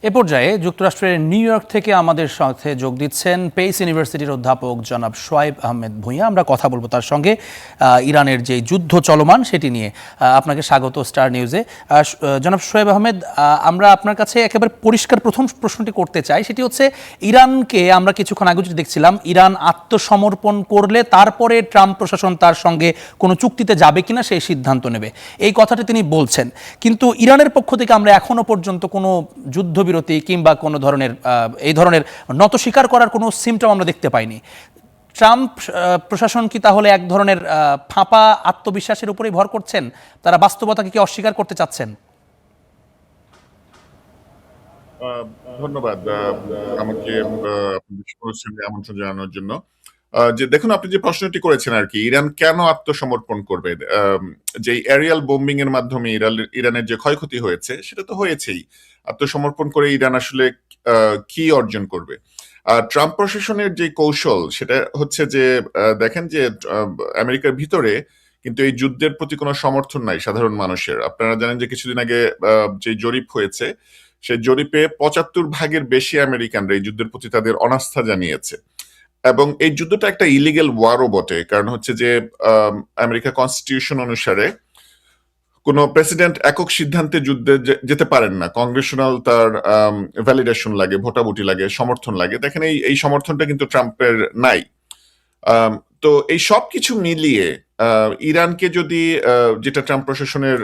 এ পর্যায়ে যুক্তরাষ্ট্রের new York থেকে আমাদের সাথে যোগ দিচ্ছেন পেইস ইউনিভার্সিটির অধ্যাপক জনাব শোয়েব আহমেদ ভূঁইয়া। আমরা কথা বলবো তার সঙ্গে ইরানের যে যুদ্ধ চলমান সেটি নিয়ে। আপনাকে স্বাগত স্টার নিউজে। জনাব শোয়েব আহমেদ, আমরা আপনার কাছে একেবারে পরিষ্কার প্রথম প্রশ্নটি করতে চাই, সেটি হচ্ছে ইরানকে আমরা কিছুক্ষণ আগে যেটি দেখছিলাম, ইরান আত্মসমর্পণ করলে তারপরে ট্রাম্প প্রশাসন তার সঙ্গে কোনো চুক্তিতে যাবে কিনা সেই সিদ্ধান্ত নেবে, এই কথাটি তিনি বলছেন। কিন্তু ইরানের পক্ষ থেকে আমরা এখনো পর্যন্ত কোনো যুদ্ধবিরতি কিংবা কোনো ধরনের এই ধরনের নত স্বীকার করার কোনো সিমটম আমরা দেখতে পাইনি। ট্রাম্প প্রশাসন কি তাহলে এক ধরনের ফাঁপা আত্মবিশ্বাসের উপরেই ভর করছেন? তারা বাস্তবতাকে কি অস্বীকার করতে চাচ্ছেন? ধন্যবাদ আমাকে আমন্ত্রণ জানানোর জন্য। যে দেখুন, আপনি যে প্রশ্নটি করেছেন আর কি, ইরান কেন আত্মসমর্পণ করবে? যে এরিয়াল বোম্বিং এর মাধ্যমে ইরানের যে ক্ষয়ক্ষতি হয়েছে সেটা তো হয়েছেই। আত্মসমর্পণ করে ইরান আসলে কি অর্জন করবে? ট্রাম্প প্রশাসনের যে কৌশল সেটা হচ্ছে যে দেখেন যে আমেরিকার ভিতরে কিন্তু এই যুদ্ধের প্রতি কোনো সমর্থন নাই সাধারণ মানুষের। আপনারা জানেন যে কিছুদিন আগে যে জরিপ হয়েছে, সেই জরিপে ৭৫% বেশি আমেরিকানরা এই যুদ্ধের প্রতি তাদের অনাস্থা জানিয়েছে। এবং এই যুদ্ধটা একটা ইলিগেল ওয়ারও বটে, কারণ হচ্ছে যে আমেরিকা কনস্টিটিউশন অনুসারে কোন প্রেসিডেন্ট একক সিদ্ধান্তে যুদ্ধে যেতে পারেন না। কংগ্রেশনাল তার ভ্যালিডেশন লাগে, ভোটাভুটি লাগে, সমর্থন লাগে। দেখেন এই সমর্থনটা কিন্তু ট্রাম্পের নাই। তো এই সব কিছু মিলিয়ে ইরানকে যদি যেটা ট্রাম্প প্রশাসনের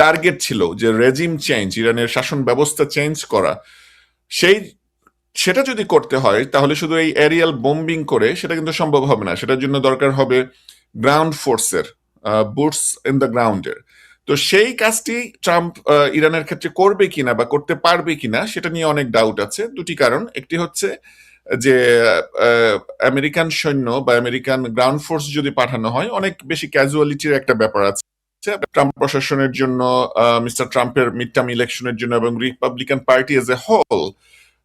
টার্গেট ছিল যে রেজিম চেঞ্জ, ইরানের শাসন ব্যবস্থা চেঞ্জ করা, সেটা যদি করতে হয় তাহলে শুধু এই এরিয়াল বোম্বিং করে সেটা কিন্তু সম্ভব হবে না। সেটার জন্য দরকার হবে গ্রাউন্ড ফোর্সের, বুটস ইন দ্য গ্রাউন্ডের। তো সেই কাজটি ট্রাম্প ইরানের ক্ষেত্রে করবে কিনা বা করতে পারবে কিনা সেটা নিয়ে অনেক ডাউট আছে। দুটি কারণ। একটি হচ্ছে যে আমেরিকান সৈন্য বা আমেরিকান গ্রাউন্ড ফোর্স যদি পাঠানো হয়, অনেক বেশি ক্যাজুয়ালিটির একটা ব্যাপার আছে ট্রাম্প প্রশাসনের জন্য, মিস্টার ট্রাম্পের মিড টার্ম ইলেকশনের জন্য, এবং Republican party as a whole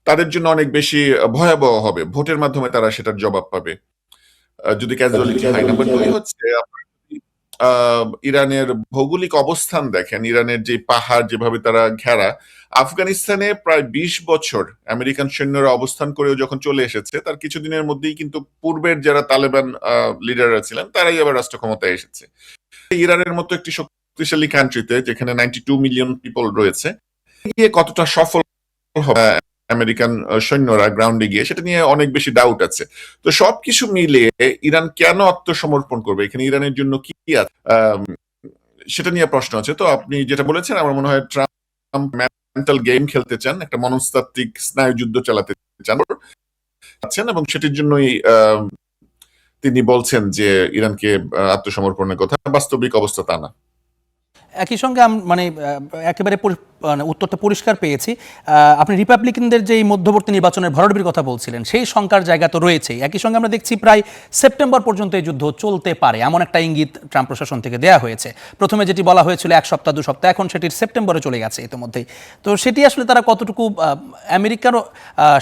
তাদের জন্য অনেক বেশি ভয়াবহ হবে। ভোটের মাধ্যমে তারা সেটার জবাব পাবে যদি ক্যাজুয়ালিটি হয়। নাম্বার 2 হচ্ছে ইরানের ভৌগোলিক অবস্থান দেখেন, ইরানের যে পাহাড়, যেভাবে তারা ঘেরা। আফগানিস্তানে প্রায় ২০ বছর আমেরিকান সৈন্যরা অবস্থান করেও যখন চলে এসেছে, তার কিছুদিনের মধ্যেই কিন্তু পূর্বের যারা তালেবান লিডাররা ছিলেন তারাই আবার রাষ্ট্র ক্ষমতায় এসেছে। ইরানের মতো একটি শক্তিশালী কান্ট্রিতে যেখানে 92 মিলিয়ন পিপল রয়েছে, গিয়ে কতটা সফল হবে আমেরিকান সৈন্যরা গ্রাউন্ডে গিয়ে, সেটা নিয়ে অনেক বেশি ডাউট আছে। তো সবকিছু মিলিয়ে ইরান কেন আত্মসমর্পণ করবে, এখানে ইরানের জন্য কি আছে সেটা নিয়ে প্রশ্ন আছে। তো আপনি যেটা বলেছেন, আমার মনে হয় ট্রাম্প মেন্টাল গেম খেলতে চান, একটা মনস্তাত্ত্বিক স্নায়ুযুদ্ধ চালাতে চান, এবং সেটির জন্যই তিনি বলছেন যে ইরানকে আত্মসমর্পণের কথা। বাস্তবিক অবস্থা তা না। একই সঙ্গে মানে একেবারে উত্তরটা পরিষ্কার পেয়েছি। আপনি রিপাবলিকানদের যে মধ্যবর্তী নির্বাচনের ভরাডুবির কথা বলছিলেন, সেই শঙ্কার জায়গা তো রয়েছেই। একই সঙ্গে আমরা দেখছি প্রায় সেপ্টেম্বর পর্যন্ত এই যুদ্ধ চলতে পারে, এমন একটা ইঙ্গিত ট্রাম্প প্রশাসন থেকে দেওয়া হয়েছে। প্রথমে যেটি বলা হয়েছিল 1 সপ্তাহ 2 সপ্তাহ, এখন সেটির সেপ্টেম্বরে চলে গেছে ইতিমধ্যেই। তো সেটি আসলে তারা কতটুকু আমেরিকারও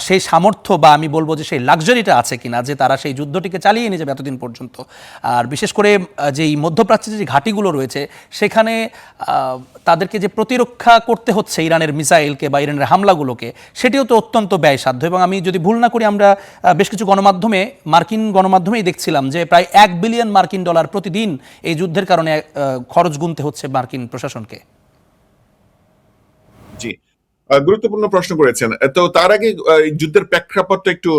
সেই সামর্থ্য বা আমি বলবো যে সেই লাক্সারিটা আছে কিনা যে তারা সেই যুদ্ধটিকে চালিয়ে নিয়ে যাবে এতদিন পর্যন্ত। আর বিশেষ করে যেই মধ্যপ্রাচ্যের যে ঘাঁটিগুলো রয়েছে সেখানে তাদেরকে যে প্রতিরক্ষা করতে হচ্ছে ইরানের মিসাইলকে বা ইরানের হামলাগুলোকে, সেটিও তো অত্যন্ত ব্যয়সাধ্য। এবং আমি যদি ভুল না করি, আমরা বেশ কিছু মার্কিন গণমাধ্যমেই দেখছিলাম যে প্রায় $1 বিলিয়ন প্রতিদিন এই যুদ্ধের কারণে খরচ গুনতে হচ্ছে মার্কিন প্রশাসনকে। জি, গুরুত্বপূর্ণ প্রশ্ন করেছেন। তো তার আগে যুদ্ধের প্রেক্ষাপটটা একটু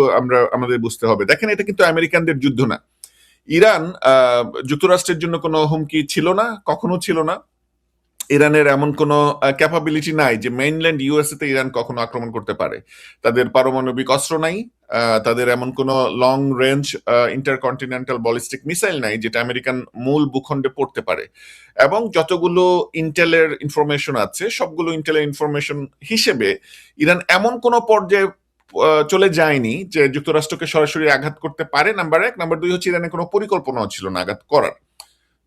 আমাদের বুঝতে হবে। দেখেন, এটা কিন্তু আমেরিকানদের যুদ্ধ না। ইরান যুক্তরাষ্ট্রের জন্য কোনো হুমকি ছিল না, কখনো ছিল না। ইরানের এমন কোনো ক্যাপাবিলিটি নাই যে মেইনল্যান্ড ইউএসএ তে ইরান কখনো আক্রমণ করতে পারে। তাদের পারমাণবিক অস্ত্র নাই, তাদের এমন কোনো long range intercontinental ballistic missile নাই যেটা আমেরিকান মূল ভূখণ্ডে পড়তে পারে। এবং যতগুলো ইন্টেলের ইনফরমেশন আছে, সবগুলো ইন্টেলের ইনফরমেশন হিসেবে ইরান এমন কোনো পর্যায়ে চলে যায়নি যে যুক্তরাষ্ট্রকে সরাসরি আঘাত করতে পারে, নাম্বার 1। নাম্বার 2 হচ্ছে ইরানের কোনো পরিকল্পনাও ছিল না আঘাত করার।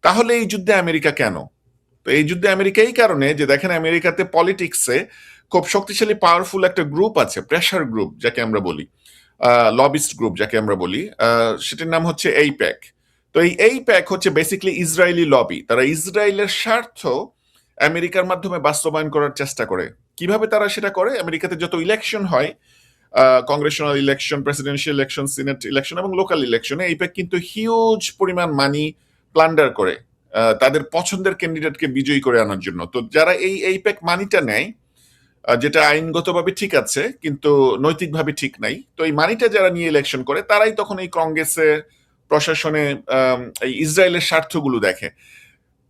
তাহলে এই যুদ্ধে আমেরিকা কেন? তো এই যুদ্ধে আমেরিকা এই কারণে যে দেখেন, আমেরিকাতে পলিটিক্সে খুব শক্তিশালী পাওয়ারফুল একটা গ্রুপ আছে, প্রেশার গ্রুপ যাকে আমরা বলি, লবিস্ট গ্রুপ যাকে আমরা বলি, সেটার নাম হচ্ছে এইপ্যাক। তো এই এইপ্যাক হচ্ছে বেসিক্যালি ইসরায়েলি লবি। তারা ইসরায়েলের স্বার্থ আমেরিকার মাধ্যমে বাস্তবায়ন করার চেষ্টা করে। কিভাবে তারা সেটা করে? আমেরিকাতে যত ইলেকশন হয়, Congressional election, presidential election, senate election এবং লোকাল ইলেকশনে এইপ্যাক কিন্তু হিউজ পরিমাণ মানি প্লান্ডার করে তাদের পছন্দের ক্যান্ডিডেটকে বিজয়ী করে আনার জন্য। তো যারা এই এইপ্যাক মানিটা নেয়, যেটা আইনগতভাবে ঠিক আছে কিন্তু নৈতিকভাবে ঠিক নাই, তো এই মানিটা যারা নিয়ে ইলেকশন করে তারাই তখন এই কংগ্রেসে, প্রশাসনে এই ইসরায়েলের স্বার্থগুলো দেখে।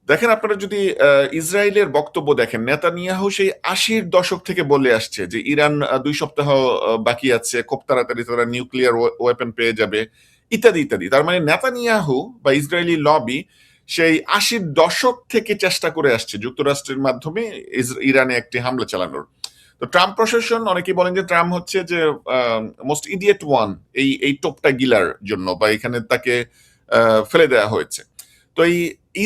দেখেন, আপনারা যদি ইসরায়েলের বক্তব্য দেখেন, নেতানিয়াহু সেই ৮০-র দশক থেকে বলে আসছে যে ইরান ২ সপ্তাহ বাকি আছে, খুব তাড়াতাড়ি তারা নিউক্লিয়ার ওয়েপন পেয়ে যাবে, ইত্যাদি ইত্যাদি। তার মানে নেতানিয়াহু বা ইসরায়েলি লবি সেই ৮০-র দশক থেকে চেষ্টা করে আসছে যুক্তরাষ্ট্রের মাধ্যমে ইরানে একটি হামলা চালানোর। তো ট্রাম্প প্রশাসন, অনেকেই বলেন যে ট্রাম্প হচ্ছে যে মোস্ট ইডিয়েট ওয়ান এই টোপটা গিলার জন্য, বা এখানে তাকে ফেলে দেওয়া হয়েছে। তো এই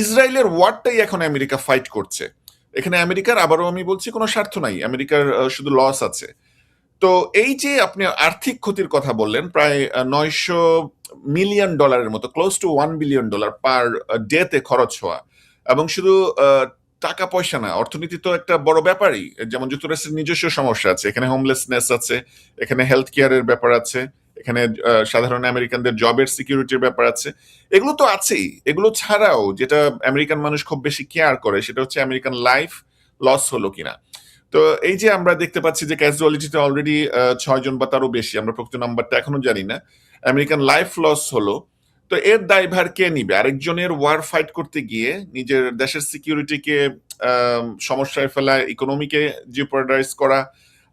ইসরায়েলের ওয়ারটাই এখন আমেরিকা ফাইট করছে। এখানে আমেরিকার, আবারও আমি বলছি, কোনো স্বার্থ নাই, আমেরিকার শুধু লস আছে। তো এই যে আপনি আর্থিক ক্ষতির কথা বললেন, প্রায় $৯০০ মিলিয়ন মতো, ক্লোজ টু $1 বিলিয়ন পার ডেতে খরচ হওয়া, এবং শুধু টাকা পয়সা না, অর্থনীতি তো একটা বড় ব্যাপারই। যেমন যুক্তরাষ্ট্রের নিজস্ব সমস্যা আছে, এখানে হোমলেসনেস আছে, এখানে হেলথ কেয়ারের ব্যাপার আছে, এখানে সাধারণ আমেরিকানদের জবের সিকিউরিটির ব্যাপার আছে। এগুলো তো আছেই। এগুলো ছাড়াও যেটা আমেরিকান মানুষ খুব বেশি কেয়ার করে সেটা হচ্ছে আমেরিকান লাইফ লস হলো কিনা। তো এই যে আমরা দেখতে পাচ্ছি যে ক্যাজুয়ালিটিতে অলরেডি ৬ জন বা তারও বেশি, আমরা প্রকৃত নাম্বারটা এখনো জানি না, আমেরিকান লাইফ লস হলো। তো এর দায়ভার কে নিবে? আরেকজনের ওয়ার ফাইট করতে গিয়ে নিজের দেশের সিকিউরিটিকে সমস্যায় ফেলা, ইকোনমিকে জিওপারডাইজ করা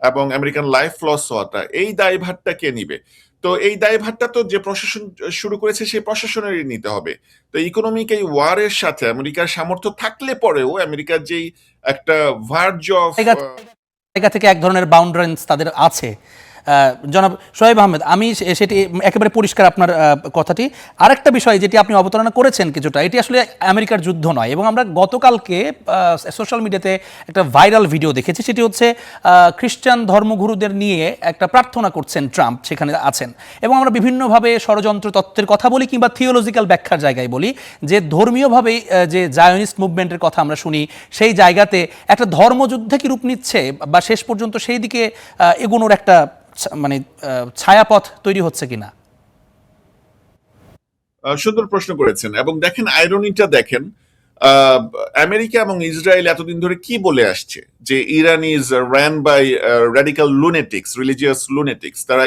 এবং আমেরিকান লাইফ লস হওয়াটা, এই দায়ভারটা কে নিবে? তো এই দায়ভারটা তো যে প্রশাসন শুরু করেছে সেই প্রশাসনেরই নিতে হবে। তো ইকোনমিক এই ওয়ারের সাথে আমেরিকার সামর্থ্য থাকলে পরেও আমেরিকার যেই একটা ভার্জ অফ জায়গা থেকে এক ধরনের বাউন্ডারেন্স তাদের আছে। জনাব সোহেব আহমেদ, আমি সেটি একেবারে পরিষ্কার আপনার কথাটি। আরেকটা বিষয় যেটি আপনি অবতারণা করেছেন কিছুটা, এটি আসলে আমেরিকার যুদ্ধ নয়, এবং আমরা গতকালকে সোশ্যাল মিডিয়াতে একটা ভাইরাল ভিডিও দেখেছি, সেটি হচ্ছে খ্রিস্টান ধর্মগুরুদের নিয়ে একটা প্রার্থনা করছেন ট্রাম্প, সেখানে আছেন, এবং আমরা বিভিন্নভাবে ষড়যন্ত্র তত্ত্বের কথা বলি কিংবা থিওলজিক্যাল ব্যাখ্যার জায়গায় বলি যে ধর্মীয়ভাবে যে জায়নিস্ট মুভমেন্টের কথা আমরা শুনি, সেই জায়গাতে একটা ধর্মযুদ্ধে কি রূপ নিচ্ছে বা শেষ পর্যন্ত সেই দিকে এগোনোর একটা মানে ছায়াপথ তৈরি হচ্ছে কিনা? সুন্দর প্রশ্ন করেছেন, এবং দেখেন আইরনিটা দেখেন, আমেরিকা এবং ইসরায়েল এতদিন ধরে কি বলে আসছে যে Iran is ran by radical lunatics, religious lunatics. তারা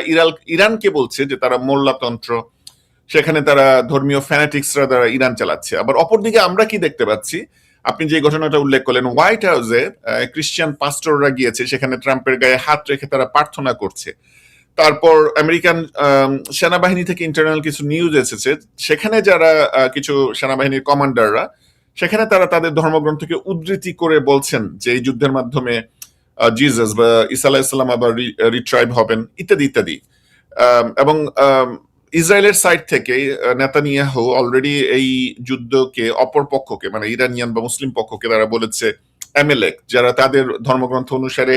ইরানকে বলছে যে তারা মোল্লাতন্ত্র, সেখানে তারা ধর্মীয় ফ্যানাটিক্সরা দ্বারা ইরান চালাচ্ছে। আবার অপরদিকে আমরা কি দেখতে পাচ্ছি, আপনি যে ঘটনাটা উল্লেখ করলেন, হোয়াইট হাউসে খ্রিস্টান পাস্টররা গিয়েছে, সেখানে ট্রাম্পের গায়ে হাত রেখে তারা প্রার্থনা করছে। তারপর আমেরিকান সেনাবাহিনী থেকে ইন্টারনাল কিছু নিউজ এসেছে, সেখানে যারা কিছু সেনাবাহিনীর কমান্ডাররা, সেখানে তারা তাদের ধর্মগ্রন্থকে উদ্ধৃতি করে বলছেন যে এই যুদ্ধের মাধ্যমে জিজাস বা ঈসা আলাইহিস সালাম আবার রিট্রাইভ হবেন, ইত্যাদি ইত্যাদি। এবং ইসরায়েলের সাইড থেকে নেতানিয়াহু অলরেডি এই যুদ্ধকে অপর পক্ষকে, মানে ইরানিয়ান বা মুসলিম পক্ষকে তারা বলেছে অ্যামেলেক, যারা তাদের ধর্মগ্রন্থ অনুসারে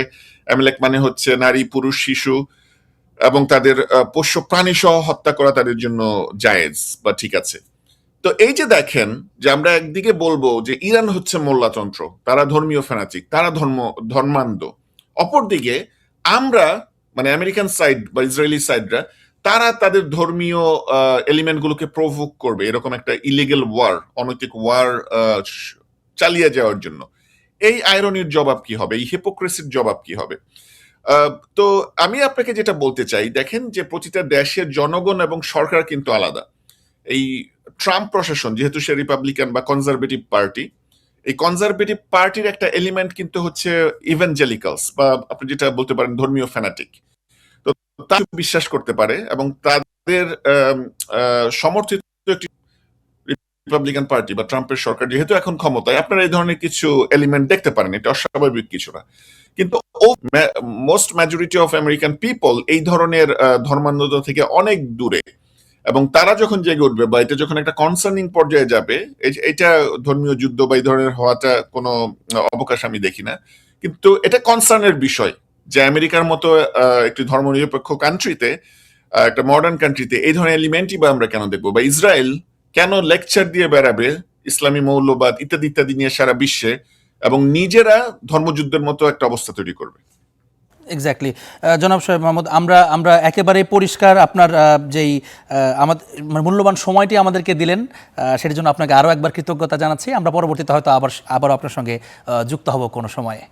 অ্যামেলেক মানে হচ্ছে নারী, পুরুষ, শিশু এবং তাদের পোষ্য প্রাণী সহ হত্যা করা তাদের জন্য জায়েজ বা ঠিক আছে। তো এই যে দেখেন যে আমরা একদিকে বলবো যে ইরান হচ্ছে মোল্লাতন্ত্র, তারা ধর্মীয় ফ্যানাটিক, তারা ধর্মান্ধ, অপরদিকে আমরা মানে আমেরিকান সাইড বা ইসরায়েলি সাইডরা তারা তাদের ধর্মীয় এলিমেন্ট গুলোকে প্রভোক করবে এরকম একটা ইলিগেল ওয়ার, অনৈতিক ওয়ার চালিয়ে যাওয়ার জন্য। এই আইরনির জবাব কি হবে? এই হিপোক্রেসির জবাব কি হবে? তো আমি আপনাকে যেটা বলতে চাই, দেখেন যে প্রতিটা দেশের জনগণ এবং সরকার কিন্তু আলাদা। এই ট্রাম্প প্রশাসন যেহেতু সে রিপাবলিকান বা কনজারভেটিভ পার্টি, এই কনজারভেটিভ পার্টির একটা এলিমেন্ট কিন্তু হচ্ছে ইভেঞ্জেলিক্যালস, বা আপনি যেটা বলতে পারেন ধর্মীয় ফ্যানাটিক। তো তারা বিশ্বাস করতে পারে এবং তাদের সমর্থিত একটি রিপাবলিকান পার্টি বা ট্রাম্পের সরকার যেহেতু এখন ক্ষমতায়, আপনারা এই ধরনের কিছু এলিমেন্ট দেখতে পারেন, এটা অস্বাভাবিক কিছু না। কিন্তু most majority of American people এই ধরনের ধর্মান্ধতা থেকে অনেক দূরে, এবং তারা যখন জেগে উঠবে বা এটা যখন একটা কনসার্নিং পর্যায়ে যাবে, এটা ধর্মীয় যুদ্ধ বা এই ধরনের হওয়াটা কোনো অবকাশ আমি দেখি না। কিন্তু এটা কনসার্নের বিষয় যে আমেরিকার মতো একটি ধর্মনিরপেক্ষ কান্ট্রিতে, একটা মডার্ন কান্ট্রিতে এই ধরনের এলিমেন্টই বা আমরা কেন দেখবো? বা ইসরায়েল কেন লেকচার দিয়ে বেড়াবে ইসলামী মৌলবাদ ইত্যাদি ইত্যাদি নিয়ে সারা বিশ্বে, এবং নিজেরা ধর্মযুদ্ধের মতো একটা অবস্থা তৈরি করবে। এক্স্যাক্টলি। জনাব শোয়েব মাহমুদ, আমরা একেবারে পরিষ্কার আপনার যেই আমাদের মানে মূল্যবান সময়টি আমাদেরকে দিলেন, সেটার জন্য আপনাকে আরও একবার কৃতজ্ঞতা জানাচ্ছি। আমরা পরবর্তীতে হয়তো আবার আপনার সঙ্গে যুক্ত হব কোনো সময়ে।